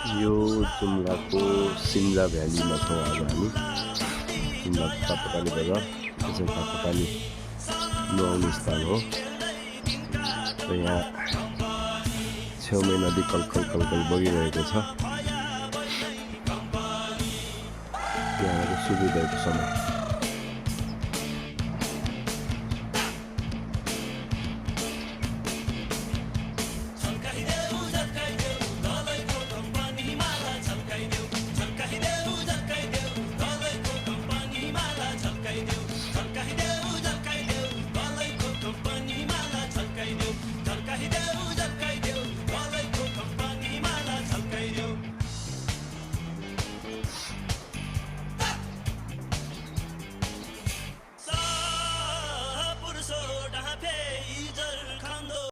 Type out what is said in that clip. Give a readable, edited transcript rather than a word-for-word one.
यो जुम्लाको सिम्ला भ्यालीमा छौँ आज हामी। जुम्लाको तातोपानी बजार, यो चाहिँ तातोपानी नुहाउने स्थान हो। र यहाँ छेउमै नदी कलकल बगिरहेको छ। यहाँको सूर्योदयको समय।